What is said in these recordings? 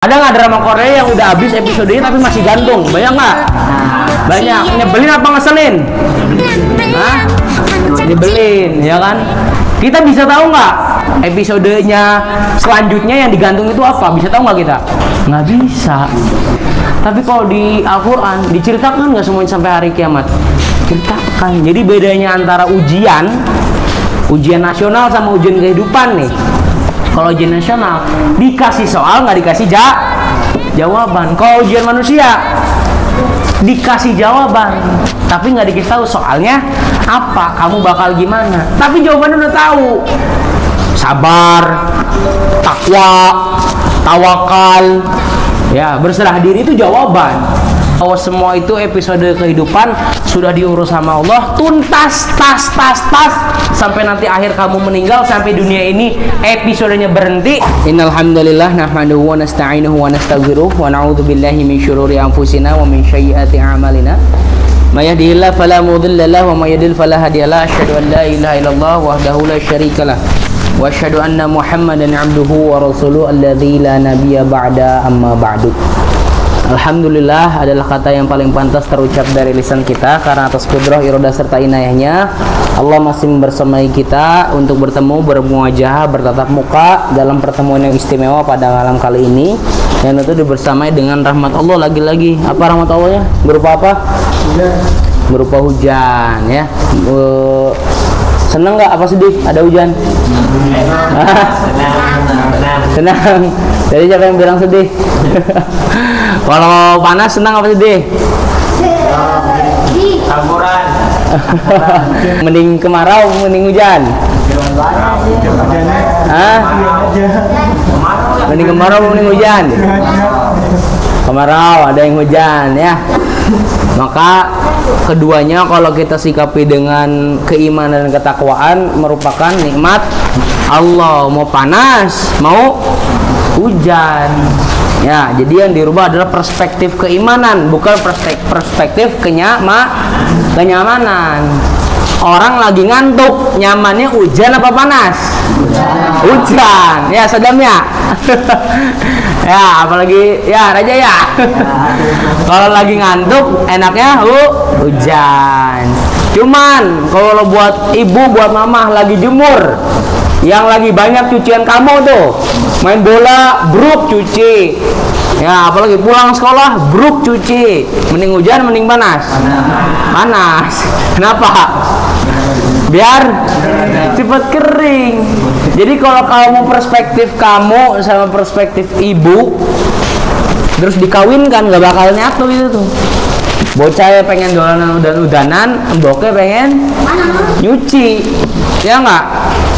Ada nggak drama Korea yang udah habis episodenya tapi masih gantung? Banyak nggak? Banyak. Nyebelin apa ngeselin? Hah? Nyebelin, ya kan? Kita bisa tahu nggak episodenya selanjutnya yang digantung itu apa? Bisa tahu nggak kita? Nggak bisa. Tapi kalau di Al-Quran diceritakan nggak semuanya sampai hari kiamat? Ceritakan. Jadi bedanya antara ujian nasional sama ujian kehidupan nih. Kalau ujian nasional dikasih soal nggak dikasih jawaban. Kalau ujian manusia dikasih jawaban tapi nggak dikasih tahu soalnya apa, kamu bakal gimana. Tapi jawabannya udah tahu. Sabar, takwa, tawakal, ya berserah diri itu jawaban. Bahwa semua itu episode kehidupan sudah diurus sama Allah tuntas, tas sampai nanti akhir kamu meninggal, sampai dunia ini episodenya berhenti. Innal hamdalillah nahmaduhu wa nasta'inuhu wa nastaghfiruh wa na'udzu billahi min syururi anfusina wa min sayyiati a'malina. May yahdihillahu fala mudilla lahu wa may yudlil fala hadiyalah. Asyhadu an la ilaha illallah wahdahu la syarikalah wa asyhadu anna Muhammadan 'abduhu wa rasuluhu alladzi la nabiyya ba'da amma ba'du. Alhamdulillah adalah kata yang paling pantas terucap dari lisan kita karena atas kudrah, iradah serta inayahnya Allah masih membersamai kita untuk bertemu, bermuajahah, bertatap muka dalam pertemuan yang istimewa pada malam kali ini, yang tentu dibersamai dengan rahmat Allah. Lagi-lagi apa rahmat Allahnya? Berupa apa? Berupa hujan, ya. Senang nggak apa sedih ada hujan? Senang. Jadi siapa yang bilang sedih? Kalau panas senang apa sedih? Campuran. Mending kemarau, mending hujan? Hah? Mending kemarau, mending hujan? Kemarau, ada yang hujan, ya. Maka keduanya kalau kita sikapi dengan keimanan dan ketakwaan merupakan nikmat Allah. Mau panas, mau hujan, ya. Jadi yang dirubah adalah perspektif keimanan, bukan perspektif kenyamanan. Orang lagi ngantuk, nyamannya hujan apa panas? Hujan, ya Sadam ya. Ya apalagi ya Raja ya. Kalau lagi ngantuk enaknya hujan. Cuman kalau buat ibu, buat mama lagi jemur, yang lagi banyak cucian kamu tuh, main bola bruk cuci, ya apalagi pulang sekolah bruk cuci. Mending hujan mending panas? Panas. Kenapa? Biar cepat kering. Jadi kalau kamu perspektif kamu sama perspektif ibu terus dikawinkan, nggak bakal nyatu itu tuh. Bocahnya pengen dolanan udan-udanan, mboknya pengen nyuci, ya nggak?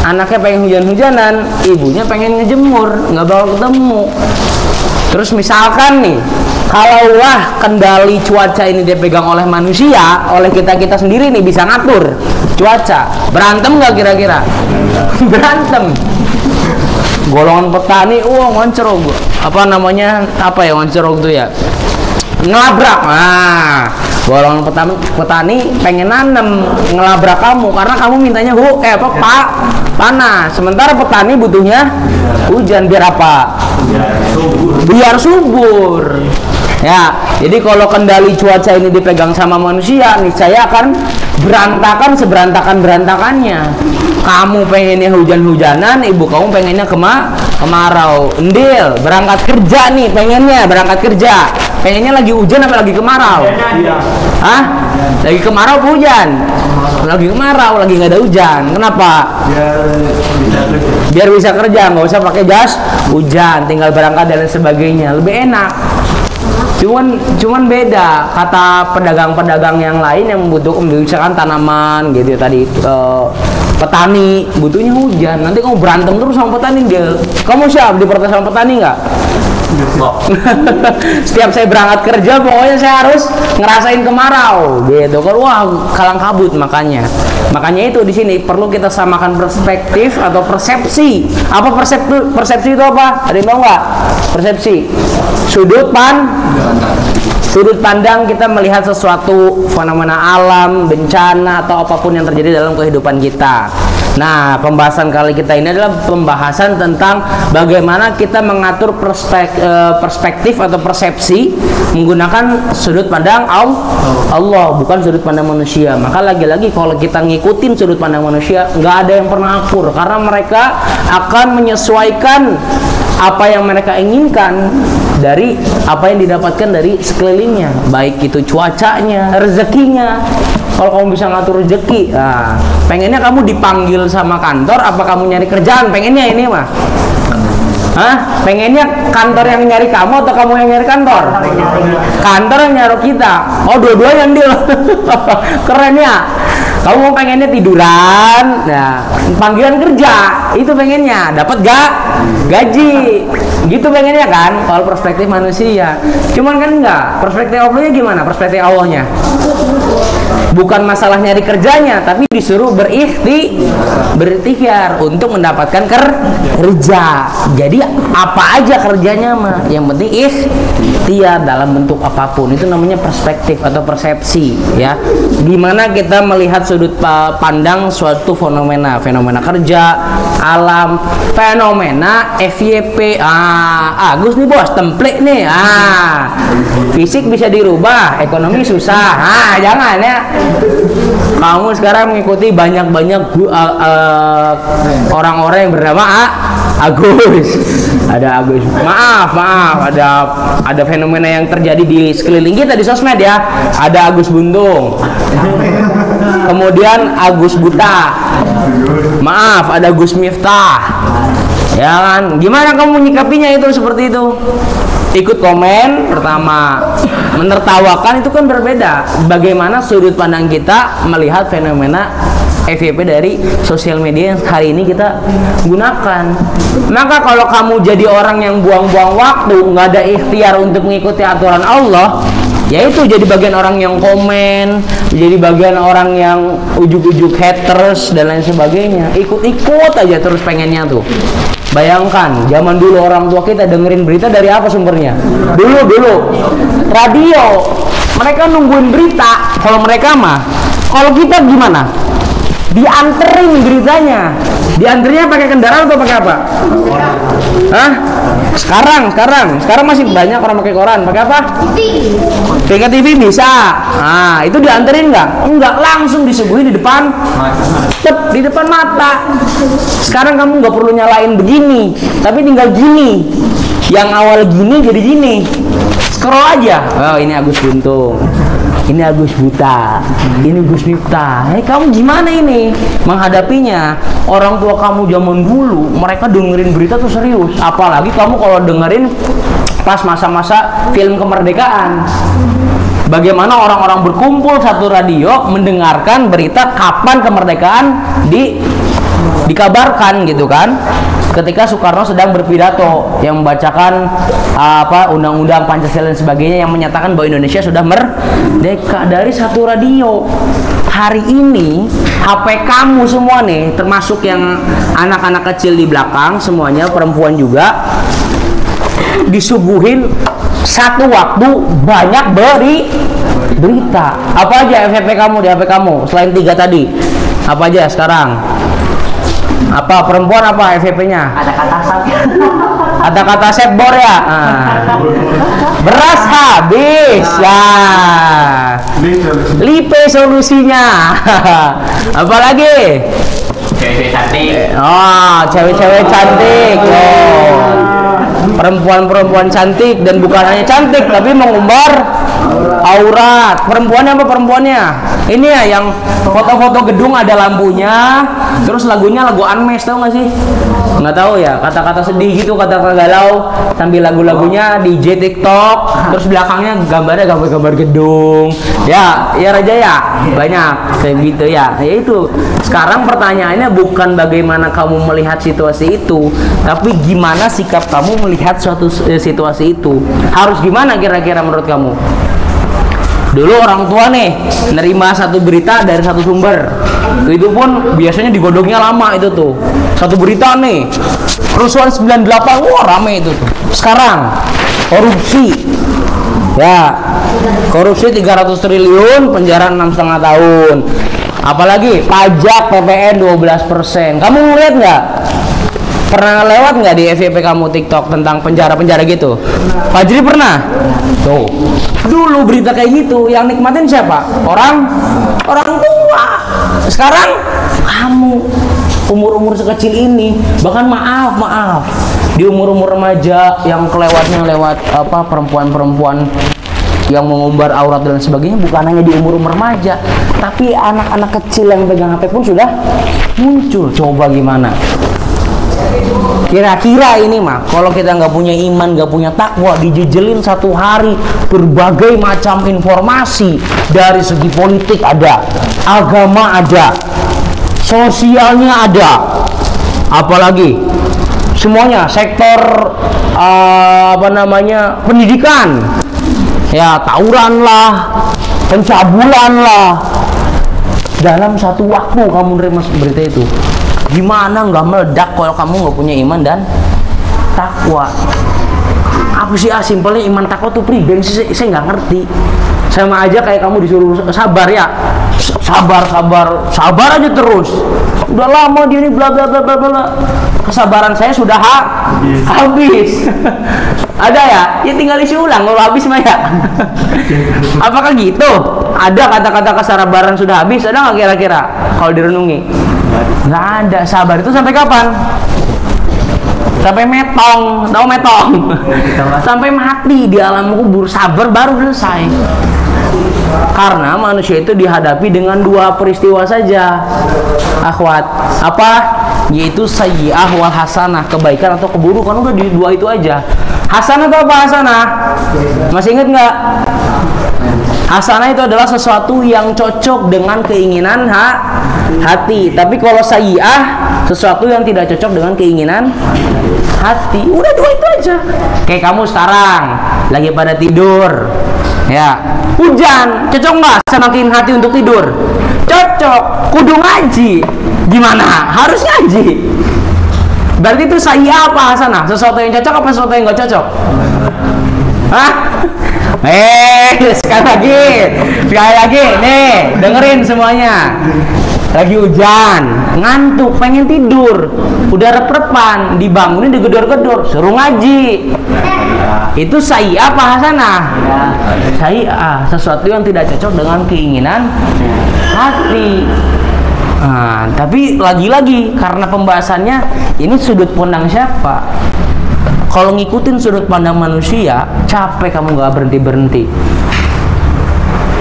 Anaknya pengen hujan-hujanan, ibunya pengen ngejemur, nggak bakal ketemu. Terus misalkan nih, kalaulah kendali cuaca ini dipegang oleh manusia, oleh kita sendiri nih bisa ngatur cuaca, berantem nggak kira-kira? Berantem. Golongan petani, ngoncerog, apa namanya, apa ya ngoncerog tuh ya? Ngelabrak. Nah, golongan petani pengen nanem, ngelabrak kamu karena kamu mintanya panas. Sementara petani butuhnya hujan biar apa? Biar subur. Ya, jadi kalau kendali cuaca ini dipegang sama manusia, niscaya akan berantakan seberantakan-berantakannya. Kamu pengennya hujan-hujanan, ibu kamu pengennya kemarau. Endil, berangkat kerja nih, pengennya berangkat kerja. Pengennya lagi hujan apa lagi kemarau? Hah? Lagi kemarau apa hujan? Lagi kemarau, lagi nggak ada hujan. Kenapa? Biar bisa kerja, nggak usah pakai jas hujan, tinggal berangkat dan sebagainya, lebih enak. Cuman beda kata pedagang-pedagang yang lain yang membutuhkan tanaman gitu tadi, petani butuhnya hujan. Nanti kamu berantem terus sama petani, dia kamu siap diprotes sama petani nggak? Setiap saya berangkat kerja pokoknya saya harus ngerasain kemarau gitu kan. Wah, kalang kabut. Makanya itu di sini perlu kita samakan perspektif atau persepsi. Apa persepsi itu apa? Ada yang tahu nggak? Persepsi sudut pandang. sudut pandang kita melihat sesuatu fenomena alam, bencana atau apapun yang terjadi dalam kehidupan kita. Nah, pembahasan kali kita ini adalah pembahasan tentang bagaimana kita mengatur perspektif atau persepsi menggunakan sudut pandang Allah, bukan sudut pandang manusia. Maka lagi-lagi kalau kita ngikutin sudut pandang manusia, nggak ada yang pernah akur, karena mereka akan menyesuaikan apa yang mereka inginkan dari apa yang didapatkan dari sekelilingnya, baik itu cuacanya, rezekinya. Kalau kamu bisa ngatur rezeki, nah, pengennya kamu dipanggil sama kantor apa kamu nyari kerjaan? Pengennya ini mah, hah? Pengennya kantor yang nyari kamu atau kamu yang nyari kantor? Kantor yang nyari kita. Oh, dua-duanya deal. Keren ya. Kamu pengennya tiduran, nah, panggilan kerja itu pengennya, dapat gak gaji, gitu pengennya kan? Kalau perspektif manusia, cuman kan enggak. Perspektif Allahnya gimana? Perspektif Allahnya bukan masalah nyari kerjanya, tapi disuruh berikhtiar untuk mendapatkan kerja. Jadi apa aja kerjanya mah, yang penting ikhtiar dalam bentuk apapun. Itu namanya perspektif atau persepsi, ya. Gimana kita melihat sudut pandang suatu fenomena kerja, alam, fenomena FYP. Agus nih bos, template nih. Fisik bisa dirubah, ekonomi susah. Jangan ya. Kamu sekarang mengikuti banyak orang-orang yang bernama Agus. Ada Agus. Maaf, ada fenomena yang terjadi di sekeliling kita di sosmed ya. Ada Agus Buntung. Kemudian Agus Buta. Maaf, ada Gus Miftah. Ya kan? Gimana kamu menyikapinya itu seperti itu? Ikut komen pertama, menertawakan, itu kan berbeda. Bagaimana sudut pandang kita melihat fenomena FYP dari sosial media yang hari ini kita gunakan. Maka kalau kamu jadi orang yang buang-buang waktu, nggak ada ikhtiar untuk mengikuti aturan Allah, yaitu jadi bagian orang yang komen, jadi bagian orang yang ujuk-ujuk haters dan lain sebagainya, ikut-ikut aja terus pengennya tuh. Bayangkan, zaman dulu orang tua kita dengerin berita dari apa sumbernya? Dulu radio. Mereka nungguin berita. Kalau mereka mah, kalau kita gimana? Dianterin beritanya. Dianternya pakai kendaraan atau pakai apa? Hah? Sekarang masih banyak orang pakai koran. Pakai apa? Pakai TV bisa. Nah, itu dianterin nggak? Enggak, langsung disuguhin di depan mata. Sekarang kamu nggak perlu nyalain begini, tapi tinggal gini. Yang awal gini jadi gini. Scroll aja. Oh, ini Agus Buntung. Ini Agus Buta, ini Gus Miftah. Kamu gimana ini menghadapinya? Orang tua kamu zaman dulu, mereka dengerin berita tuh serius. Apalagi kamu kalau dengerin pas masa-masa film kemerdekaan. Bagaimana orang-orang berkumpul satu radio mendengarkan berita kapan kemerdekaan dikabarkan gitu kan? Ketika Soekarno sedang berpidato yang membacakan undang-undang Pancasila dan sebagainya yang menyatakan bahwa Indonesia sudah merdeka, dari satu radio. Hari ini HP kamu semua nih, termasuk yang anak-anak kecil di belakang, semuanya perempuan juga, disuguhin satu waktu banyak berita. Apa aja FYP kamu di HP kamu selain 3 tadi? Apa aja sekarang? Apa perempuan apa FYP-nya? Ada kata setbor ya. Beras habis ya. Lipe solusinya. Apalagi? Cewek cantik. Oh, cewek-cewek cantik. Oh. Perempuan-perempuan cantik, dan bukan hanya cantik tapi mengumbar aurat. Perempuannya apa perempuannya? Ini ya yang foto-foto gedung ada lampunya, terus lagunya lagu Unmesh, tahu nggak sih? Nggak tahu ya, kata-kata sedih gitu, kata-kata galau, sambil lagu-lagunya DJ TikTok, terus belakangnya gambarnya gambar-gambar gedung. Ya Raja ya, banyak kayak gitu ya. Ya itu. Sekarang pertanyaannya bukan bagaimana kamu melihat situasi itu, tapi gimana sikap kamu melihat suatu situasi itu. Harus gimana kira-kira menurut kamu? Dulu orang tua nih nerima satu berita dari satu sumber, itu pun biasanya digodongnya lama itu tuh. Satu berita nih, kerusuhan 98, wah rame itu tuh. Sekarang korupsi. Ya, korupsi 300 triliun, penjara 6,5 tahun. Apalagi pajak PPN 12%. Kamu ngeliat nggak? Pernah lewat nggak di FYP kamu TikTok tentang penjara-penjara gitu? Fajri pernah? Tuh. Dulu berita kayak gitu, yang nikmatin siapa? Orang tua. Sekarang kamu umur-umur sekecil ini, bahkan maaf di umur-umur remaja yang kelewatnya lewat apa perempuan-perempuan yang mengumbar aurat dan sebagainya, bukan hanya di umur remaja, tapi anak-anak kecil yang pegang HP pun sudah muncul. Coba gimana? Kira-kira ini mah kalau kita nggak punya iman, nggak punya takwa, dijejelin satu hari berbagai macam informasi, dari segi politik ada, agama ada, sosialnya ada, apalagi semuanya, sektor pendidikan, ya tawuran lah, pencabulan lah, dalam satu waktu kamu nerima berita itu. Gimana nggak meledak kalau kamu nggak punya iman dan takwa? Apa sih simpelnya iman takwa tuh pribadi sih, saya nggak ngerti. Sama aja kayak kamu disuruh sabar ya, sabar aja terus. Udah lama dia ini bla bla bla bla bla. Kesabaran saya sudah habis. Ada ya? Ya tinggal isi ulang kalau habis mah ya. Apakah gitu? Ada kata-kata kesabaran sudah habis? Ada nggak kira-kira kalau direnungi? Nggak ada. Sabar itu sampai kapan? Sampai metong, tahu metong? Sampai mati di alam kubur, sabar baru selesai. Karena manusia itu dihadapi dengan dua peristiwa saja, akhwat. Apa? Yaitu sayyi'ah wal hasanah, kebaikan atau keburukan. Udah di dua itu aja. Hasanah itu apa hasanah? Masih ingat nggak? Hasanah itu adalah sesuatu yang cocok dengan keinginan hati. Tapi kalau sayyi'ah, sesuatu yang tidak cocok dengan keinginan hati. Udah dua itu aja. Kayak kamu sekarang lagi pada tidur, ya, hujan, cocok nggak semakin hati untuk tidur? Cocok. Kudu ngaji. Gimana? Harus ngaji. Berarti itu sayyi'ah apa hasanah? Sesuatu yang cocok apa sesuatu yang nggak cocok? Hah? Sekali lagi, nih, dengerin semuanya. Lagi hujan, ngantuk, pengen tidur, udah rep-repan, dibangunin digedor-gedor, suruh ngaji. Itu sayyi'ah apa hasanah? Sayyi'ah, sesuatu yang tidak cocok dengan keinginan hati. Nah, tapi lagi-lagi karena pembahasannya ini sudut pandang siapa? Kalau ngikutin sudut pandang manusia, capek kamu nggak berhenti-berhenti.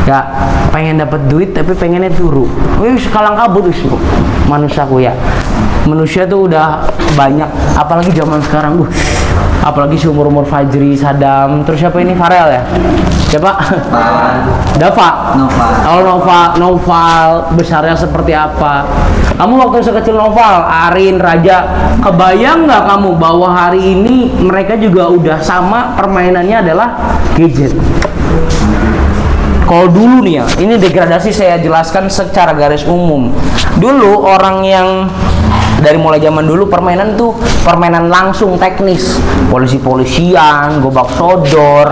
Ya, pengen dapat duit tapi pengennya turu. Wih, kalang kabut manusiaku ya. Manusia tuh udah banyak, apalagi zaman sekarang. Apalagi seumur-umur Fajri, Sadam, terus siapa ini? Farel ya? Siapa? Dava. Noval besarnya seperti apa? Kamu waktu sekecil Noval, Arin, Raja, kebayang nggak kamu bahwa hari ini mereka juga udah sama permainannya adalah gadget? Kalau dulu nih ya, ini degradasi saya jelaskan secara garis umum. Dulu orang yang dari mulai zaman dulu permainan tuh permainan langsung teknis, polisi-polisian, gobak sodor,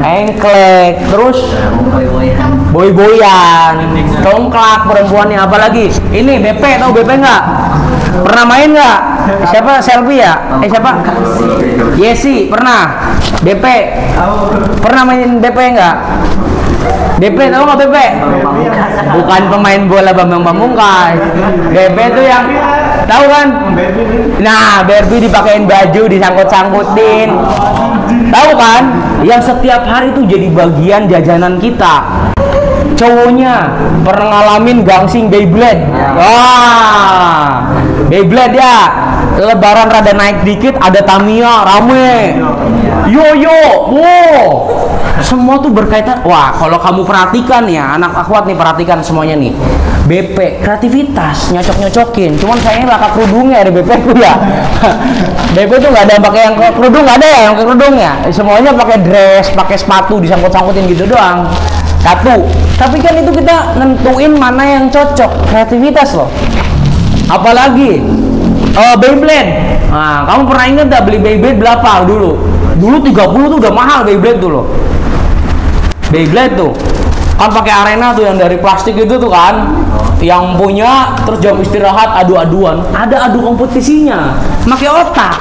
engklek, terus boy-boyan, tongklak perempuannya, apalagi ini BP, tahu BP nggak? Pernah main nggak? Siapa? Selfie ya? Siapa? Yesi pernah. BP pernah main BP nggak? BP tahu nggak BP? Bukan pemain bola Bambang Pamungkas. BP itu yang tahu kan? Nah, Barbie dipakein baju, disangkut-sangkutin. Tahu kan? Yang setiap hari itu jadi bagian jajanan kita. Cowoknya pernah ngalamin gangsing Beyblade. Wah, Beyblade ya. Lebaran rada naik dikit, ada Tamiya rame. Yo, wow. Semua tuh berkaitan. Wah, kalau kamu perhatikan ya, anak akhwat nih, perhatikan semuanya nih. BP, kreativitas, nyocok-nyocokin. Cuman sayangnya laka kerudungnya di BP ku ya. BP tuh nggak ada pakai yang kerudung, nggak ada ya yang kerudungnya. Semuanya pakai dress, pakai sepatu, disangkut-sangkutin gitu doang. Satu. Tapi kan itu kita nentuin mana yang cocok, kreativitas loh. Apalagi Beyblade. Nah, kamu pernah ingat gak beli Beyblade berapa dulu? Dulu 30 tuh udah mahal Beyblade tuh loh. Beyblade tuh kan pakai arena tuh yang dari plastik itu tuh kan, yang punya. Terus jam istirahat adu-aduan, ada adu kompetisinya, pakai otak,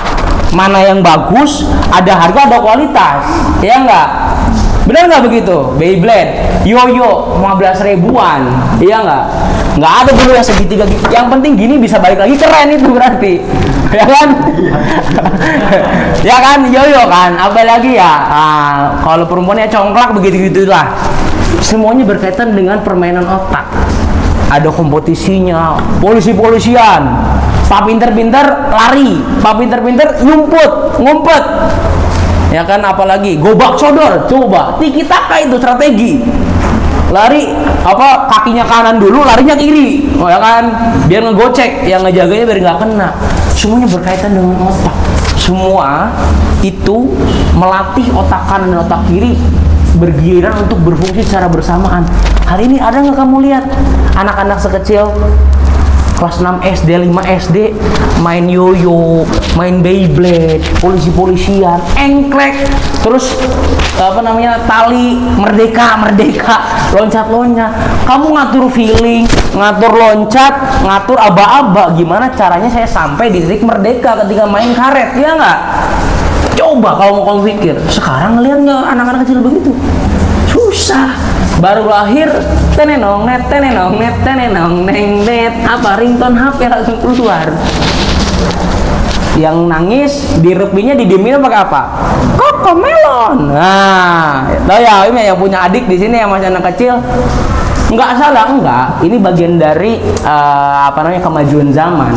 mana yang bagus, ada harga ada kualitas, ya enggak? Bener nggak begitu? Beyblade, yoyo 15 ribuan, iya nggak? Nggak ada dulu yang segitiga gitu. Yang penting gini bisa balik lagi, keren itu berarti, ya kan? Ya kan, yoyo kan, apalagi ya. Nah, kalau perempuannya congklak begitu gitulah. Semuanya berkaitan dengan permainan otak. Ada kompetisinya, polisi-polisian, pak pinter-pinter lari, pak pinter-pinter ngumpet, ya kan? Apalagi gobak sodor, coba tiki taka itu strategi. Lari apa, kakinya kanan dulu, larinya kiri, oh, ya kan? Biar ngegocek, yang ngejaganya biar nggak kena. Semuanya berkaitan dengan otak. Semua itu melatih otak kanan dan otak kiri bergiliran untuk berfungsi secara bersamaan. Hari ini ada nggak kamu lihat anak-anak sekecil kelas 6 SD, 5 SD main yoyo, main Beyblade, polisi-polisian, engklek, terus apa namanya, tali merdeka, loncat-loncat. Kamu ngatur feeling, ngatur loncat, ngatur aba-aba. Gimana caranya saya sampai di titik merdeka ketika main karet, ya nggak? Coba kalau mau kamu pikir, sekarang ngeliat nggak anak-anak kecil begitu? Susah. Baru lahir, tenenong net, neng net, apa ringtone HP langsung keluar. Yang nangis direpinya didiemin pakai apa? Cocomelon. Nah, tahu ya, ini yang punya adik di sini yang masih anak kecil. Nggak salah, enggak. Ini bagian dari apa namanya, kemajuan zaman.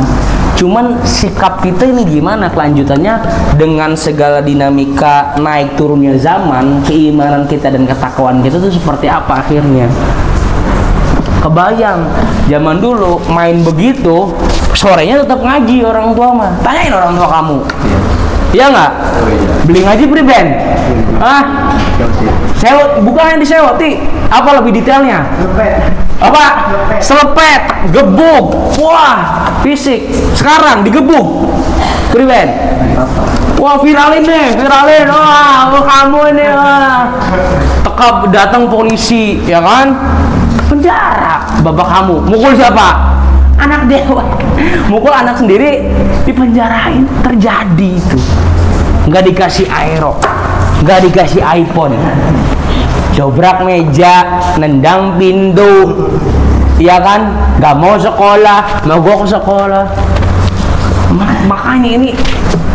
Cuman sikap kita ini gimana kelanjutannya dengan segala dinamika naik turunnya zaman, keimanan kita dan ketakwaan kita tuh seperti apa akhirnya? Kebayang zaman dulu main begitu, sorenya tetap ngaji orang tua mah. Tanyain orang tua kamu. Iya nggak? Beli ngaji priben? Ah? Sewa, bukan yang disewa, Ti. Apa lebih detailnya? Apa? Selepet, gebuk. Wah, fisik. Sekarang digebuk. Priben? Wah, viralin deh, viralin. Wah, kamu ini. Wah. Tekap datang polisi, ya kan? Penjara. Bapak kamu mukul siapa? Anak dewa. Mukul anak sendiri, dipenjarain. Terjadi itu. Nggak dikasih aero, nggak dikasih iPhone, dobrak meja, nendang pintu, iya kan? Nggak mau sekolah, mogok sekolah. Makanya ini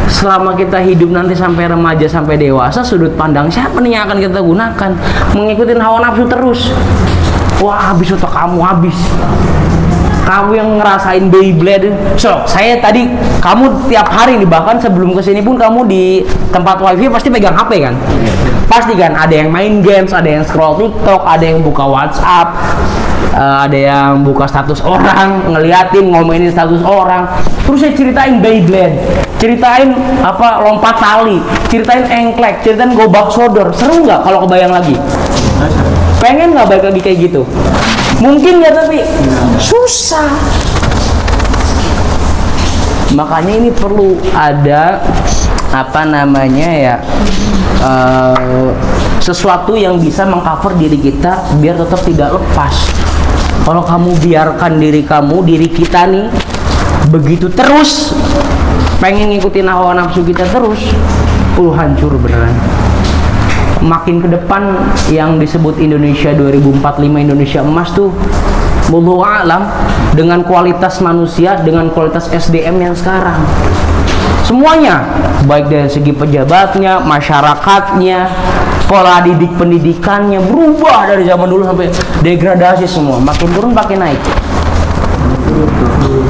selama kita hidup nanti sampai remaja sampai dewasa, sudut pandang siapa nih yang akan kita gunakan? Mengikuti hawa nafsu terus. Wah, habis otak kamu, habis. Kamu yang ngerasain Beyblade. So, saya tadi, kamu tiap hari nih, bahkan sebelum kesini pun kamu di tempat wifi pasti pegang HP kan? Pasti kan, ada yang main games, ada yang scroll TikTok, ada yang buka WhatsApp, ada yang buka status orang, ngeliatin, ngomongin status orang. Terus saya ceritain Beyblade, ceritain apa, lompat tali, ceritain engklek, ceritain gobak sodor. Seru nggak kalau kebayang lagi? Pengen nggak balik lagi kayak gitu? Mungkin ya, tapi susah. Makanya ini perlu ada apa namanya ya, sesuatu yang bisa mengcover diri kita biar tetap tidak lepas. Kalau kamu biarkan diri kamu, diri kita nih begitu terus pengen ngikutin hawa nafsu kita terus, hancur beneran. Makin ke depan yang disebut Indonesia 2045, Indonesia emas tuh, wallahu alam, dengan kualitas manusia, dengan kualitas SDM yang sekarang, semuanya, baik dari segi pejabatnya, masyarakatnya, pola didik pendidikannya berubah dari zaman dulu sampai degradasi semua, makin turun makin naik.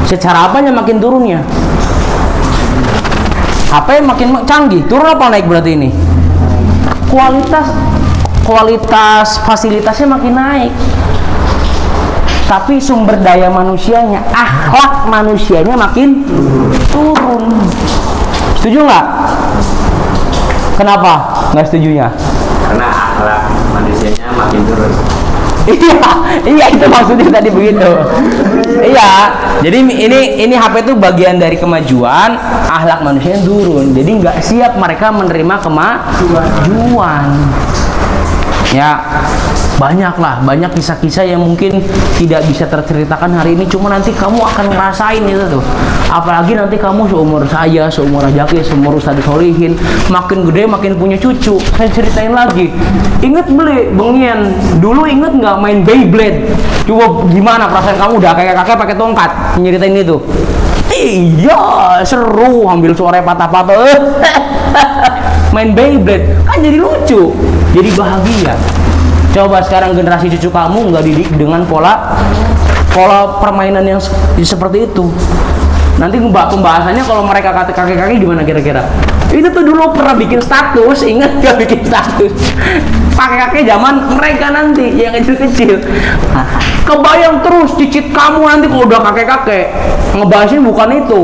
Secara apanya makin turunnya? HP makin canggih, turun apa naik berarti ini? Kualitas fasilitasnya makin naik, tapi sumber daya manusianya, akhlak manusianya makin turun. Setuju nggak? Kenapa nggak setujunya? Karena akhlak manusianya makin turun. Iya itu maksudnya tadi begitu. Iya, jadi ini HP itu bagian dari kemajuan, akhlak manusia yang turun. Jadi nggak siap mereka menerima kemajuan. Ya, banyak kisah-kisah yang mungkin tidak bisa terceritakan hari ini, cuma nanti kamu akan ngerasain itu tuh. Apalagi nanti kamu seumur saya, seumur Ajaki, seumur Ustadz Solihin, makin gede makin punya cucu. Saya ceritain lagi. Ingat beli bengian, dulu inget nggak main Beyblade? Coba gimana perasaan kamu udah kakek-kakek pakai tongkat nyeritain itu? Iya, seru, ambil suara patah-patah. Main Beyblade kan jadi lucu, jadi bahagia. Coba sekarang generasi cucu kamu nggak didik dengan pola permainan yang seperti itu. Nanti pembahasannya kalau mereka kakek-kakek gimana kira-kira? Itu tuh dulu pernah bikin status, ingat gak bikin status? Kakek-kakek zaman mereka nanti yang kecil-kecil. Kebayang terus cicit kamu nanti kalau udah kakek-kakek. Ngebahasnya bukan itu.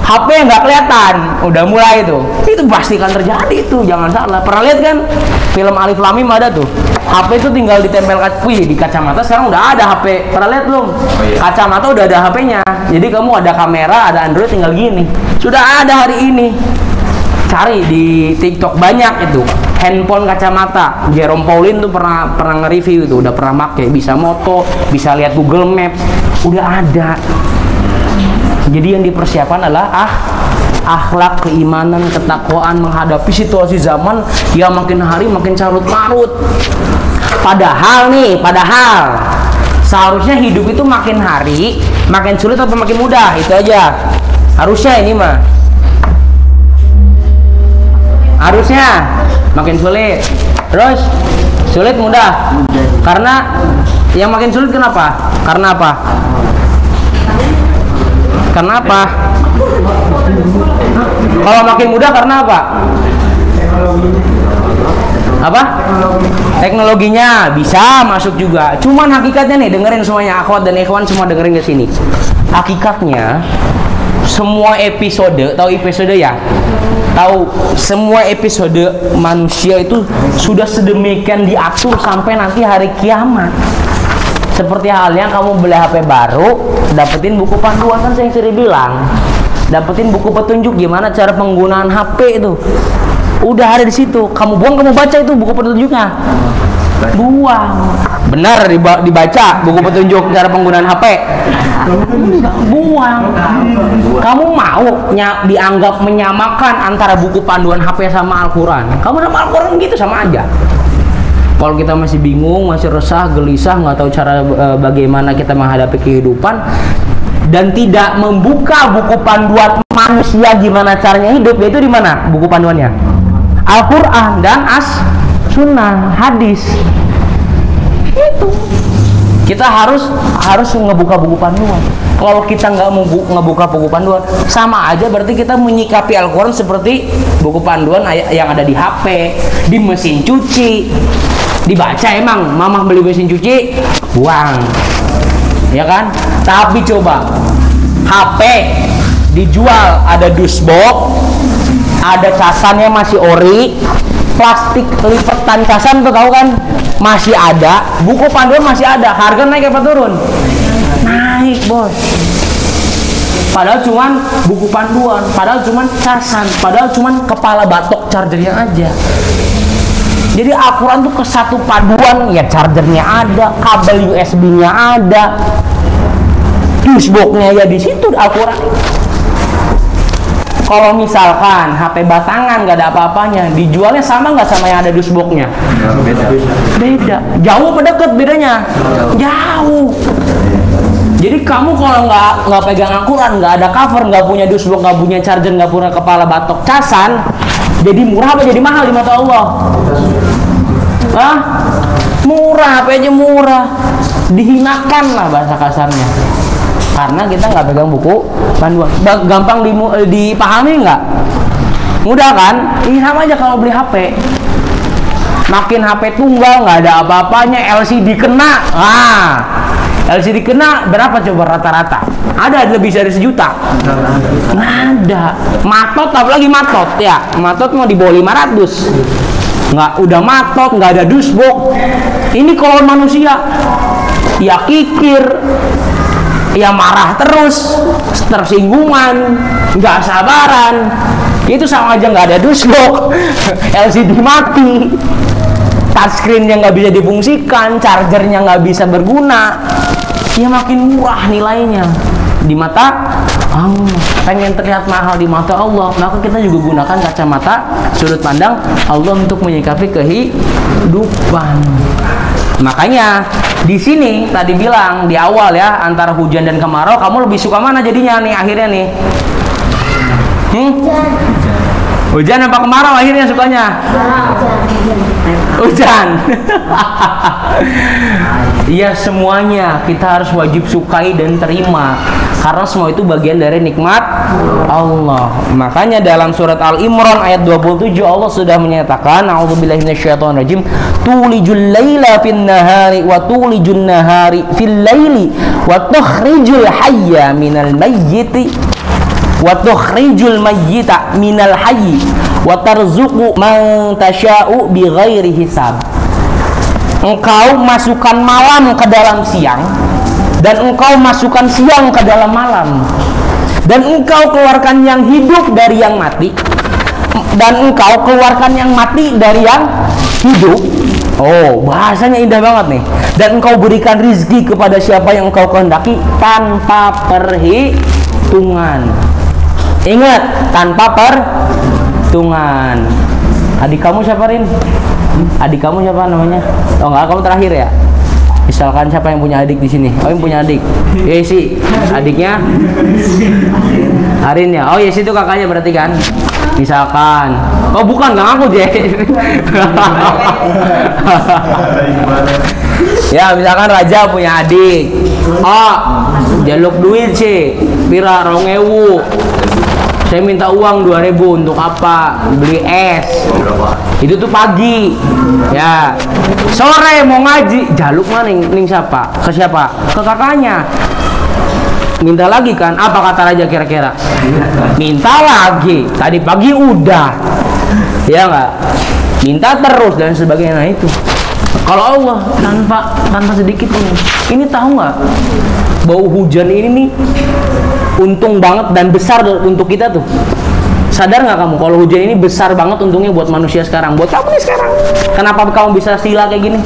HP yang nggak kelihatan, udah mulai itu pasti akan terjadi itu, jangan salah. Pernah lihat kan film Alif Lam Mim ada tuh, HP itu tinggal ditempel di kacamata, sekarang udah ada HP. Pernah lihat belum? Kacamata udah ada HP-nya, jadi kamu ada kamera, ada Android, tinggal gini. Sudah ada hari ini. Cari di TikTok banyak itu handphone kacamata. Jerome Pauline tuh pernah nge-review itu, udah pernah pakai, bisa moto, bisa lihat Google Maps, udah ada. Jadi yang dipersiapkan adalah akhlak, keimanan, ketakwaan menghadapi situasi zaman yang makin hari makin carut marut. Padahal seharusnya hidup itu makin hari makin sulit atau makin mudah, itu aja. Harusnya ini mah. Harusnya makin sulit. Terus sulit mudah. Karena yang makin sulit kenapa? Karena apa? Karena apa? Kalau makin mudah karena apa? Apa? Teknologinya bisa masuk juga. Cuman hakikatnya nih, dengerin semuanya, akhwat dan ikhwan semua dengerin ke sini. Hakikatnya semua episode, tahu episode ya? Tahu semua episode manusia itu sudah sedemikian diatur sampai nanti hari kiamat. Seperti halnya kamu beli HP baru, dapetin buku panduan, kan saya sering bilang, dapetin buku petunjuk gimana cara penggunaan HP itu. Udah ada di situ. Kamu buang, kamu baca itu buku petunjuknya. Buang. Benar dibaca buku petunjuk cara penggunaan HP. Buang. Kamu mau dianggap menyamakan antara buku panduan HP sama Al-Quran? Kamu sama Al-Quran gitu sama aja. Kalau kita masih bingung, masih resah, gelisah, nggak tahu cara bagaimana kita menghadapi kehidupan dan tidak membuka buku panduan manusia gimana caranya hidup, yaitu di mana buku panduannya? Al-Quran dan As-Sunnah, hadis. Itu kita harus ngebuka buku panduan. Kalau kita nggak mau ngebuka buku panduan, sama aja berarti kita menyikapi Al-Quran seperti buku panduan yang ada di HP, di mesin cuci. Dibaca emang, mamah beli mesin cuci, buang, ya kan? Tapi coba HP dijual, ada dusbox, ada casannya masih ori, plastik lipetan casan tuh tahu kan? Masih ada, buku panduan masih ada, harga naik apa turun? Naik, bos. Padahal cuman buku panduan, padahal cuman casan, padahal cuman kepala batok chargernya aja. Jadi Al-Quran tuh kesatu paduan, ya chargernya ada, kabel USB-nya ada, dusbox-nya ya di situ Al-Quran. Kalau misalkan HP batangan nggak ada apa-apanya, dijualnya sama nggak sama yang ada dusbox-nya? Beda. Jauh apa deket bedanya? Jauh. Jadi kamu kalau nggak pegang Al-Quran, nggak ada cover, nggak punya dusbox, nggak punya charger, nggak punya kepala batok casan, jadi murah apa jadi mahal di mata Allah? Hah? Murah, apa aja murah. Dihinakan lah bahasa kasarnya. Karena kita nggak pegang buku panduan. Gampang dipahami nggak? Mudah kan? Ini sama aja kalau beli HP. Makin HP tunggal, nggak ada apa-apanya, LCD kena. LCD kena berapa coba rata-rata? Ada lebih dari 1 juta? Nggak ada. Matot, apalagi matot ya. Matot mau di bawah 500. nggak udah matot, nggak ada dusbok. Ini kalau manusia ya kikir, ya marah terus, tersinggungan, nggak sabaran, itu sama aja nggak ada dusbok. LCD mati, touchscreen-nya nggak bisa difungsikan, chargernya nggak bisa berguna, ya makin murah nilainya di mata Allah. Pengen terlihat mahal di mata Allah, maka kita juga gunakan kacamata sudut pandang Allah untuk menyikapi kehidupan. Makanya di sini tadi bilang di awal ya, antara hujan dan kemarau, kamu lebih suka mana jadinya nih akhirnya nih? Hujan apa kemarau akhirnya sukanya? Hujan. Iya, semuanya kita harus wajib sukai dan terima, karena semua itu bagian dari nikmat Allah. Makanya dalam surat Al-Imran ayat 27 Allah sudah menyatakan, a'udzubillahi minasyaitonirrajim, tulijul laila fin nahari wa tulijun nahari fil laili wa tukhrijul hayya minal mayyiti wa tukhrijul mayyita minal hayyi wa tarzuqu man tasha'u bighairi hisab. Engkau masukkan malam ke dalam siang, dan engkau masukkan siang ke dalam malam, dan engkau keluarkan yang hidup dari yang mati, dan engkau keluarkan yang mati dari yang hidup. Oh, bahasanya indah banget nih. Dan engkau berikan rizki kepada siapa yang engkau kehendaki tanpa perhitungan. Ingat, tanpa perhitungan. Adik kamu siapa, Rin? Adik kamu siapa namanya? Oh enggak, kamu terakhir ya? Misalkan siapa yang punya adik di sini? Oh, yang punya adik. Yesi, adiknya Arin ya. Oh, Yesi itu kakaknya berarti kan? Misalkan. Oh, bukan, nggak aku deh. Ya, misalkan Raja punya adik. Oh, jaluk duit sih. Pira 2.000. Saya minta uang 2.000 untuk apa? Beli es. Itu tuh pagi. Ya. Sore mau ngaji, jaluk mana ning siapa? Ke siapa? Ke kakaknya. Minta lagi kan? Apa kata Raja kira-kira? Minta lagi. Tadi pagi udah. Ya enggak? Minta terus dan sebagainya. Nah itu. Kalau Allah tanpa sedikit ini tahu nggak? Bau hujan ini nih untung banget dan besar untuk kita tuh. Sadar nggak kamu kalau hujan ini besar banget untungnya buat manusia sekarang, buat kamu nih sekarang? Kenapa kamu bisa sila kayak gini?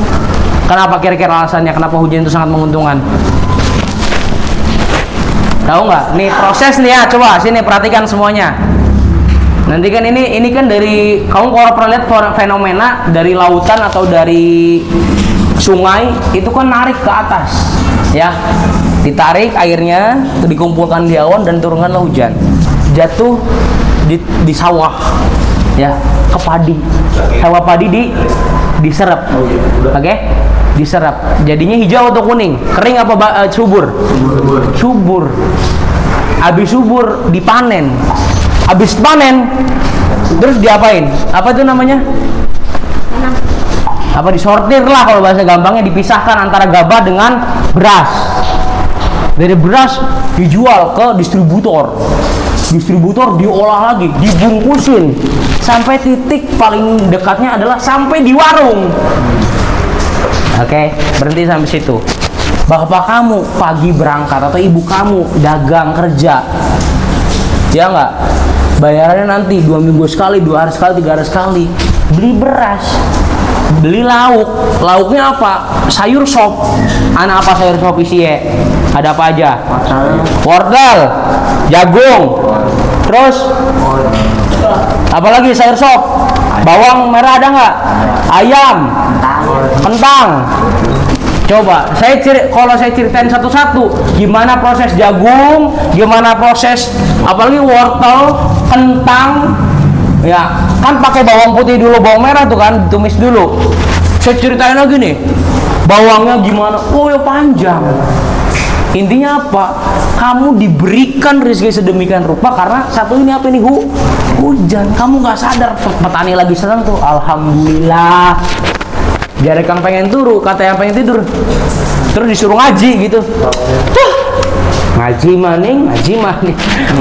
Kenapa kira-kira alasannya kenapa hujan itu sangat menguntungkan? Tahu nggak? Nih proses nih ya, coba sini perhatikan semuanya. Nanti kan ini kan dari kamu kalau pernah lihat fenomena dari lautan atau dari sungai itu kan narik ke atas, ya. Ditarik airnya, dikumpulkan di awan dan turunkanlah hujan. Jatuh di sawah, ya, ke padi. Sawah padi diserap. Oke? Diserap. Jadinya hijau atau kuning? Kering apa subur? Subur. Habis subur dipanen. Habis panen terus diapain? Apa itu namanya? Apa disortir lah kalau bahasa gampangnya, dipisahkan antara gabah dengan beras. Dari beras dijual ke distributor. Distributor diolah lagi, dibungkusin sampai titik paling dekatnya adalah sampai di warung. Oke, berhenti sampai situ. Bapak kamu pagi berangkat atau ibu kamu dagang kerja, ya nggak? Bayarannya nanti 2 minggu sekali, 2 hari sekali, 3 hari sekali. Beli beras, beli lauk. Lauknya apa? Sayur sop. Anak apa sayur sop isinya? Ada apa aja? Wortel, jagung, terus apalagi sayur sop? Bawang merah ada nggak? Ayam, kentang. Coba kalau saya ceritain satu-satu, gimana proses jagung, gimana proses apalagi wortel, kentang, ya kan pakai bawang putih dulu, bawang merah tuh kan, tumis dulu. Saya ceritain lagi nih, bawangnya gimana? Oh ya panjang. Intinya apa? Kamu diberikan rezeki sedemikian rupa karena satu ini apa ini hujan. Kamu nggak sadar, petani lagi senang tuh, alhamdulillah. Jadi kang pengen turu, kata yang pengen tidur, terus disuruh ngaji gitu. ngaji maning,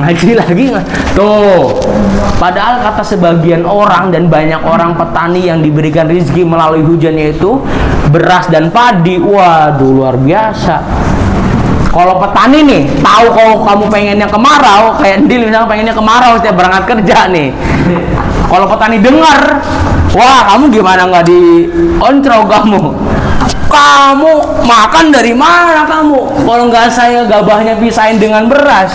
ngaji lagi. Tuh, padahal kata sebagian orang dan banyak orang petani yang diberikan rezeki melalui hujan yaitu beras dan padi. Waduh, luar biasa. Kalau petani nih, tahu kalau kamu pengennya kemarau, kayak Dil misalnya pengennya kemarau setiap berangkat kerja nih. Kalau petani dengar, wah kamu gimana nggak diontrol kamu? Kamu makan dari mana kamu? Kalau nggak saya gabahnya pisahin dengan beras.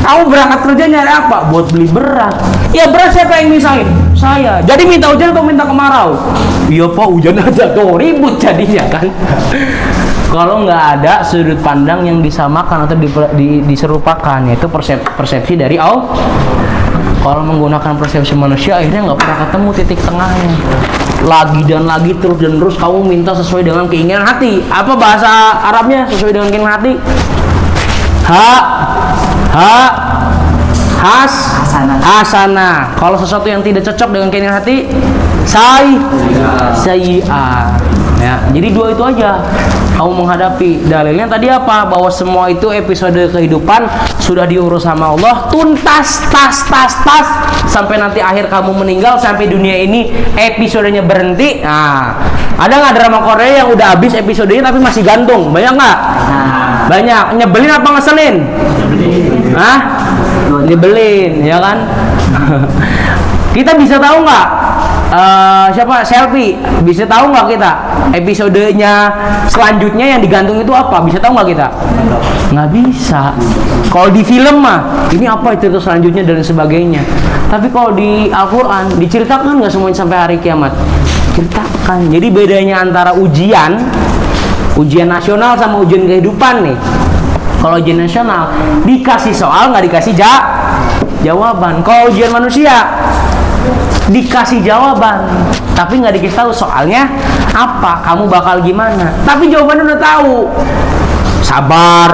Kamu berangkat kerja nyari apa? Buat beli beras. Ya beras siapa yang misahin? Saya. Jadi minta hujan atau minta kemarau? Iya Pak, hujan aja tuh, ribut jadinya kan. Kalau nggak ada sudut pandang yang disamakan atau diserupakan, yaitu persepsi dari Allah. Kalau menggunakan persepsi manusia, akhirnya nggak pernah ketemu titik tengahnya. Lagi dan lagi, terus dan terus kamu minta sesuai dengan keinginan hati. Apa bahasa Arabnya sesuai dengan keinginan hati? Hasanah. Kalau sesuatu yang tidak cocok dengan keinginan hati, sayyi'ah. Ya, jadi dua itu aja kamu menghadapi. Dalilnya tadi apa? Bahwa semua itu episode kehidupan sudah diurus sama Allah tuntas, tas sampai nanti akhir kamu meninggal, sampai dunia ini episodenya berhenti. Nah, ada nggak drama Korea yang udah habis episodenya tapi masih gantung? Banyak nggak? Banyak. Nyebelin apa ngeselin? Hah? Nyebelin, ya kan? Kita bisa tahu nggak? Siapa Selfie bisa tahu nggak kita episodenya selanjutnya yang digantung itu apa? Bisa tahu nggak kita? Nggak bisa. Kalau di film mah ini apa itu selanjutnya dan sebagainya. Tapi kalau di Al-Quran diceritakan nggak semuanya sampai hari kiamat? Ceritakan. Jadi bedanya antara ujian nasional sama ujian kehidupan nih. Kalau ujian nasional dikasih soal nggak dikasih jawaban. Kalau ujian manusia dikasih jawaban tapi nggak dikasih tahu soalnya apa, kamu bakal gimana, tapi jawabannya udah tahu. Sabar,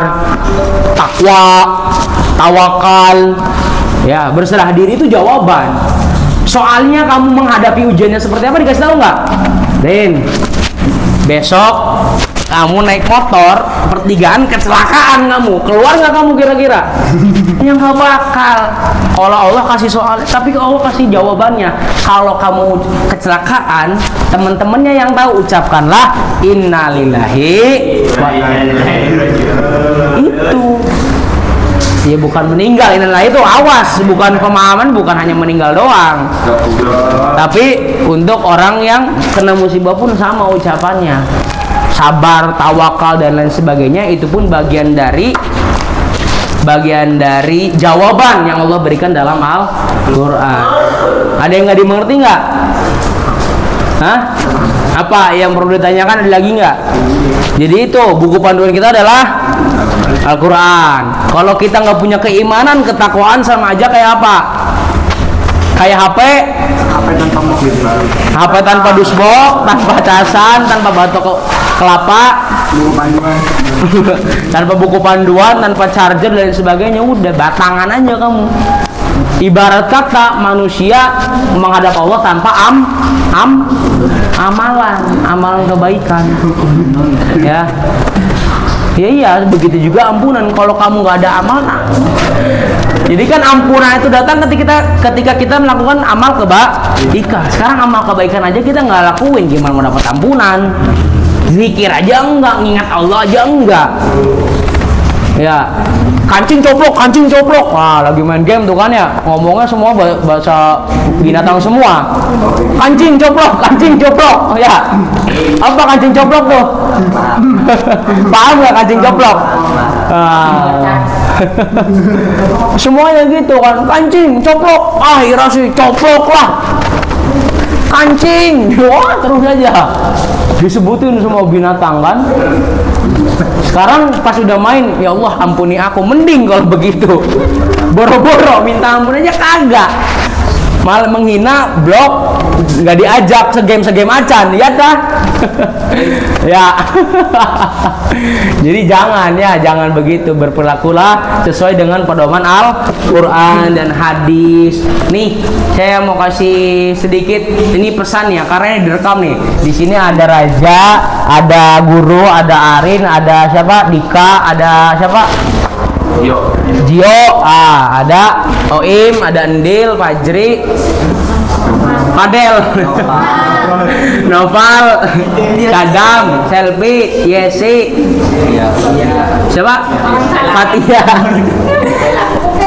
takwa, tawakal, ya berserah diri itu jawaban. Soalnya kamu menghadapi ujiannya seperti apa dikasih tahu nggak? Den, besok kamu naik motor pertigaan kecelakaan, kamu keluar nggak kamu kira-kira? Ya nggak bakal. Kalau Allah kasih soal, tapi kalau Allah kasih jawabannya. Kalau kamu kecelakaan, teman-temannya yang tahu ucapkanlah innalillahi wa inna ilaihi raji'un. Itu ya bukan meninggal, innalillahi itu awas, bukan pemahaman, bukan hanya meninggal doang, tapi untuk orang yang kena musibah pun sama ucapannya. Sabar, tawakal dan lain sebagainya, itu pun bagian dari jawaban yang Allah berikan dalam Al-Quran. Ada yang nggak dimengerti nggak? Hah? Apa yang perlu ditanyakan? Ada lagi nggak? Jadi itu buku panduan kita adalah Al-Quran. Kalau kita nggak punya keimanan, ketakwaan, sama aja kayak apa? Kayak HP tanpa dusbok, tanpa casan, tanpa batok kelapa, tanpa buku panduan, tanpa charger dan sebagainya. Udah batangan aja kamu. Ibarat kata manusia menghadap Allah tanpa amalan kebaikan. Ya. Iya, begitu juga ampunan. Kalau kamu nggak ada amal, jadi kan ampunan itu datang ketika kita melakukan amal kebaikan. Sekarang amal kebaikan aja kita nggak lakuin, gimana mau dapat ampunan? Zikir aja enggak, ngingat Allah aja enggak. Ya, kancing coplok. Wah, lagi main game tuh kan ya, ngomongnya semua bahasa binatang semua. Kancing coplok. Oh ya. Apa kancing coplok tuh? Paham nggak kancing coplok? Semuanya gitu kan, kancing coplok. Irasi coplok lah. Kancing. Wah, terus aja disebutin semua binatang kan. Sekarang pas udah main, ya Allah ampuni aku, mending kalau begitu. Boro-boro minta ampun aja kagak, malah menghina, blok, nggak diajak segame acan, ya dah. Ya. Jadi jangan begitu, berperilakulah sesuai dengan pedoman Al-Quran dan hadis. Nih, saya mau kasih sedikit ini pesan ya, karena ini direkam nih. Di sini ada Raja, ada Guru, ada Arin, ada siapa? Dika, ada siapa? Jio, ada Oim, ada Endil, Fajri, Fadel, Noval, Kadam, Selvi, Yesi, siapa? Fatia.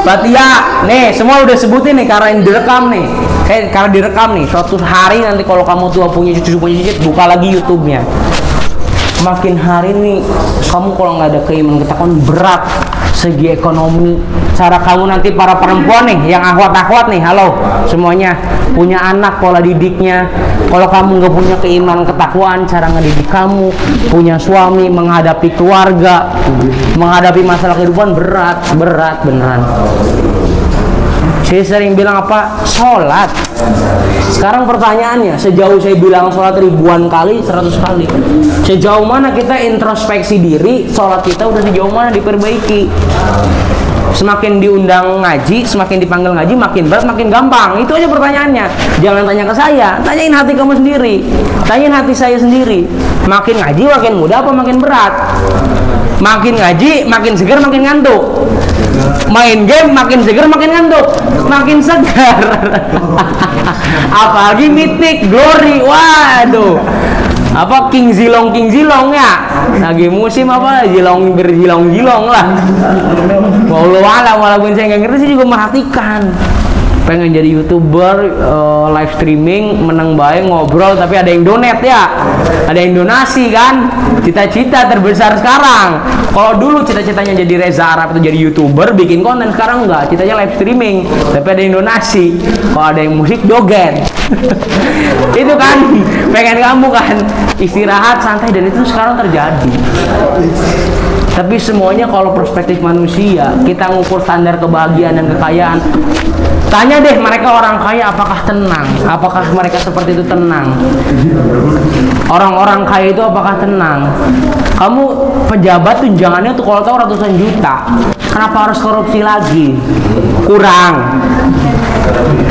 Fatia, nih semua udah sebutin nih karena yang direkam nih. Karena direkam nih, suatu hari nanti kalau kamu tua punya cucu punya cicit, buka lagi YouTube-nya. Makin hari nih, kamu kalau nggak ada keimanan ketakuan berat segi ekonomi. Cara kamu nanti para perempuan nih, yang akhwat-akhwat nih, halo semuanya, punya anak pola didiknya. Kalau kamu nggak punya keimanan ketakwaan, cara ngedidik kamu, punya suami, menghadapi keluarga, menghadapi masalah kehidupan berat beneran. Saya sering bilang apa? Sholat. Sekarang pertanyaannya, sejauh saya bilang sholat ribuan kali, 100 kali, sejauh mana kita introspeksi diri, sholat kita udah sejauh mana diperbaiki? Semakin diundang ngaji, semakin dipanggil ngaji, makin berat, makin gampang. Itu aja pertanyaannya. Jangan tanya ke saya, tanyain hati kamu sendiri, tanyain hati saya sendiri. Makin ngaji makin mudah apa makin berat? Makin ngaji makin segar makin ngantuk. Main game makin segar makin ngantuk, makin segar. Apalagi Mythic Glory, waduh. Apa King Zilong ya, lagi musim apa berjilong lah. Walaupun saya nggak ngerti, saya juga merhatikan. Pengen jadi YouTuber, live streaming, menang baik, ngobrol, tapi ada yang donate ya, ada yang donasi kan. Cita-cita terbesar sekarang. Kalau dulu cita-citanya jadi Reza Arab itu jadi YouTuber, bikin konten, sekarang enggak, citanya live streaming, tapi ada yang donasi. Kalau ada yang musik, joget. Itu kan, pengen kamu kan istirahat, santai, dan itu sekarang terjadi. Tapi semuanya kalau perspektif manusia, kita ngukur standar kebahagiaan dan kekayaan. Tanya deh mereka orang kaya apakah tenang? Apakah mereka seperti itu tenang? Orang-orang kaya itu apakah tenang? Kamu pejabat tunjangannya tuh kalau tahu ratusan juta. Kenapa harus korupsi lagi? Kurang.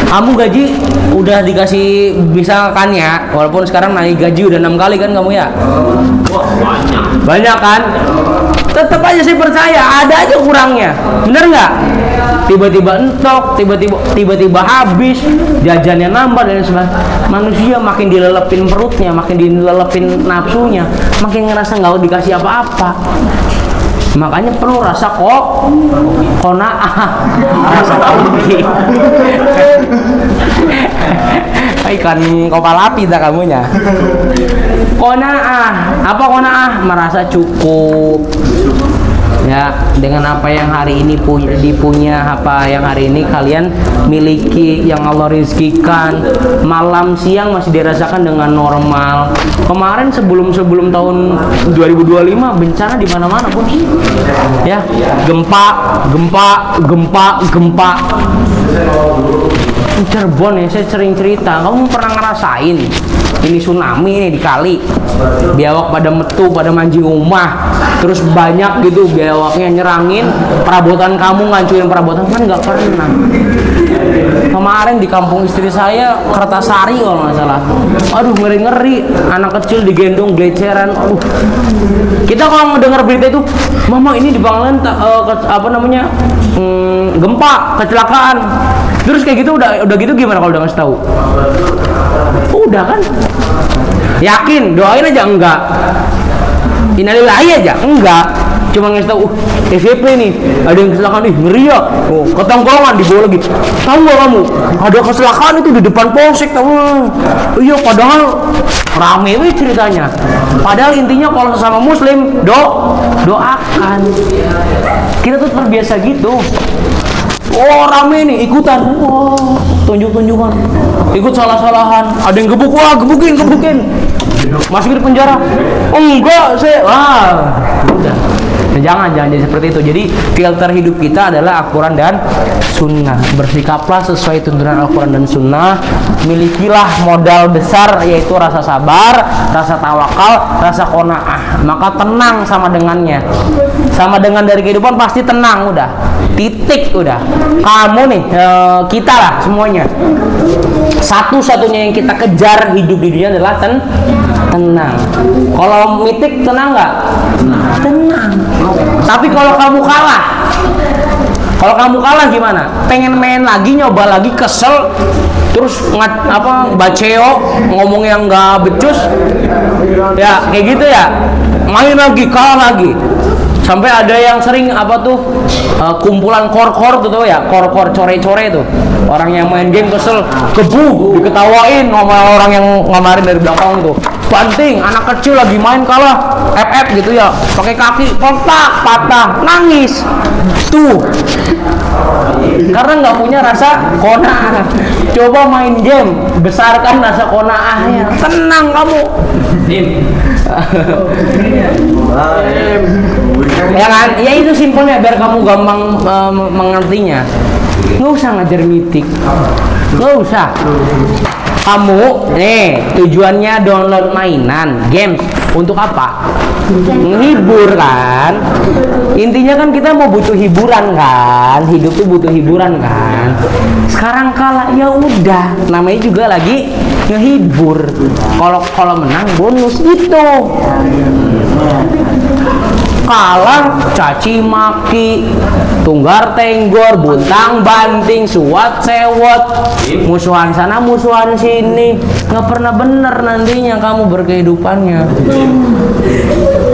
Kamu gaji udah dikasih misalkan ya, walaupun sekarang naik gaji udah 6 kali kan kamu ya? Banyak kan? Tetap aja saya percaya ada aja kurangnya. Bener nggak? Tiba-tiba entok, tiba-tiba habis, jajannya nambah dan sebagainya. Manusia makin dilelepin perutnya, makin dilelepin nafsunya, makin ngerasa nggak dikasih apa-apa. Makanya perlu rasa qanaah, rasa kopi. Ikan kepala api dah kamunya. Qanaah, apa qanaah? Merasa cukup. Ya, dengan apa yang hari ini dipunya, apa yang hari ini kalian miliki, yang Allah rizkikan, malam siang masih dirasakan dengan normal. Kemarin sebelum tahun 2025 bencana di mana-mana pun, ya, gempa. Cirebon ya, saya sering cerita. Kamu pernah ngerasain ini tsunami ini di kali, biawak pada metu, pada mancing rumah, terus banyak gitu biawaknya nyerangin perabotan kamu, ngancurin perabotan, kan nggak pernah. Kemarin di kampung istri saya, Kertasari kalau nggak salah, aduh ngeri, anak kecil digendong geleceran, aduh. Kita kalau mendengar berita itu, mama ini di Bangladesh gempa, kecelakaan, terus kayak gitu udah gitu gimana kalau udah ngasih tahu? Udah kan? Yakin, doain aja enggak? Innalillahi aja enggak? Cuma ngasih tahu, SCP nih, ada yang kecelakaan nih, ngeri ya. Oh, ketongkongan dibawa lagi. Tahu nggak kamu? Ada kecelakaan itu di depan polsek, tahu? Iya, padahal rame wih ceritanya. Padahal intinya kalau sesama muslim, doakan. Kita tuh terbiasa gitu. Oh rame nih ikutan, oh tunjuk-tunjukan, ikut salah-salahan, ada yang gebuk, wah gebukin, masukin di penjara, oh enggak saya, udah. Jangan jadi seperti itu. Jadi filter hidup kita adalah Al-Quran dan Sunnah. Bersikaplah sesuai tuntunan Al-Quran dan Sunnah. Milikilah modal besar, yaitu rasa sabar, rasa tawakal, rasa qanaah. Maka tenang sama dengannya. Sama dengan dari kehidupan pasti tenang, udah. Titik udah. Kamu nih, kita lah semuanya. Satu-satunya yang kita kejar hidup di dunia adalah tenang. Kalau Mythic tenang nggak? Tenang. Tapi kalau kamu kalah, Kalau kamu kalah gimana? Pengen main lagi, nyoba lagi, kesel, terus baceo, ngomong yang nggak becus, ya kayak gitu ya. Main lagi, kalah lagi. Sampai ada yang sering kumpulan kor-kor tuh ya, kor-kor core-core tuh. Orang yang main game kesel, gebuk, diketawain sama orang yang ngamarin dari belakang tuh. Banting, anak kecil lagi main kalah, FF gitu ya, pakai kaki, patah, nangis. Tuh. Karena nggak punya rasa qanaah. Coba main game, besarkan rasa qanaahnya. Tenang kamu. Ya kan? Ya itu simpelnya biar kamu gampang mengertinya. Nggak usah ngajar mitik, nggak usah. Kamu tujuannya download mainan, games untuk apa? Menghibur kan? Intinya kan kita mau butuh hiburan kan? Hidup tuh butuh hiburan kan? Sekarang kalah ya udah, namanya juga lagi ngehibur. Kalau menang bonus gitu. Kalah caci maki, tunggar tenggor, buntang banting, suat sewot, musuhan sana musuhan sini, nggak pernah bener nantinya kamu berkehidupannya.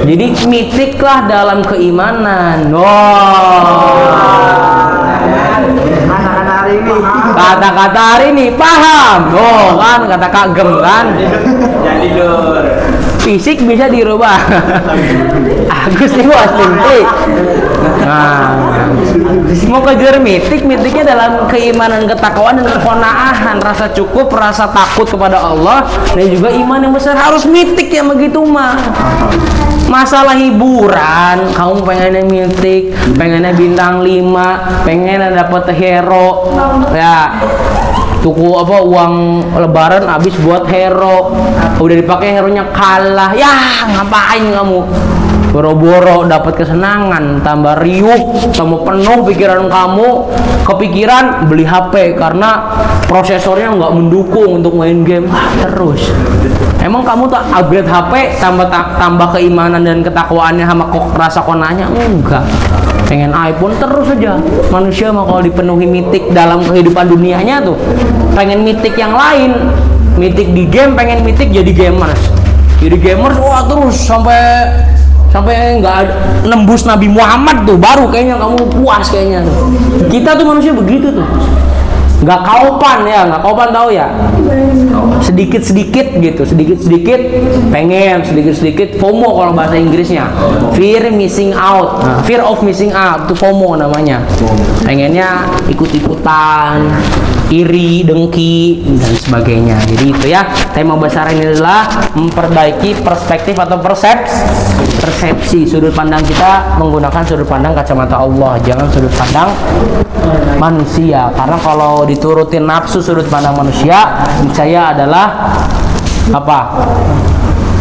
Jadi mitiklah dalam keimanan. Kata-kata hari ini paham. Kan kata kagem kan. Jadi lur. Fisik bisa dirubah. Agus nih bos nih. Nah, mau kejar mitiknya dalam keimanan, ketakwaan dan keqanaahan, rasa cukup, rasa takut kepada Allah dan juga iman yang besar. Harus mitik yang begitu mah. Masalah hiburan, kamu pengennya mitik, pengennya bintang 5, pengennya dapet hero, ya tuku uang lebaran habis buat hero, udah dipakai hero-nya kalah, ya ngapain kamu? Boro-boro dapat kesenangan, tambah riuh, tambah penuh pikiran kamu, kepikiran beli HP karena prosesornya nggak mendukung untuk main game terus. Emang kamu tak upgrade HP tambah keimanan dan ketakwaannya sama rasa konanya? Enggak. Pengen iPhone terus saja. Manusia mah kalau dipenuhi mitik dalam kehidupan dunianya tuh, pengen mitik yang lain. Mitik di game, pengen mitik jadi gamers. Jadi gamers wah terus sampai nggak nembus Nabi Muhammad tuh, baru kayaknya kamu puas kayaknya tuh. Kita tuh manusia begitu tuh. Nggak kaupan tahu ya, sedikit gitu, sedikit pengen, sedikit FOMO kalau bahasa Inggrisnya, fear of missing out, itu FOMO namanya. Pengennya ikut-ikutan, iri, dengki dan sebagainya. Jadi itu ya, tema besar ini adalah memperbaiki perspektif atau persepsi sudut pandang kita, menggunakan sudut pandang kacamata Allah, jangan sudut pandang manusia. Karena kalau diturutin nafsu sudut pandang manusia, niscaya adalah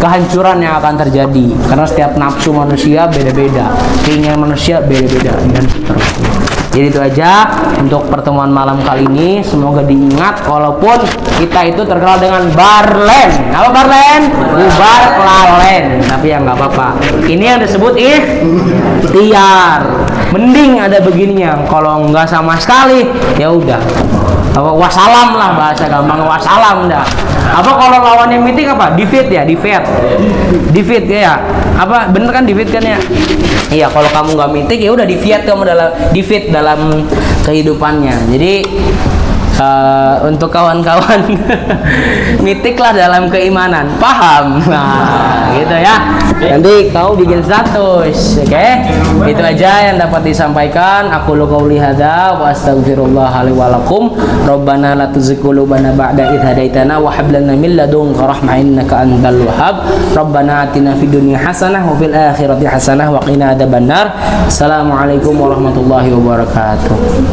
kehancuran yang akan terjadi. Karena setiap nafsu manusia beda-beda, keinginan manusia beda-beda dan seterusnya. Jadi itu aja untuk pertemuan malam kali ini. Semoga diingat, walaupun kita itu terkenal dengan barlen. Apa barlen? Bubar lalen. Tapi ya nggak apa-apa. Ini yang disebut ikhtiar. Mending ada begininya. Kalau nggak sama sekali, ya udah. Wassalam lah, bahasa gampang wassalam dah. Kalau lawannya mitik defeat ya, defeat ya. Bener kan defeat kan ya? Iya, kalau kamu nggak mitik ya udah defeat dalam kehidupannya. Jadi untuk kawan-kawan mitiklah dalam keimanan, paham? Nah, gitu ya. Nanti kau bikin status, oke? Itu aja yang dapat disampaikan. Aku qouli hadza wa astaghfirullah li wa lakum. Rabbana la tuzigh qulubana ba'da idh hadaitana wa hab lana min ladunka rahmah innaka antal wahhab. Rabbana atina fid dunya hasanah wa fil akhirati hasanah wa qina adzabannar. Assalamualaikum warahmatullahi wabarakatuh.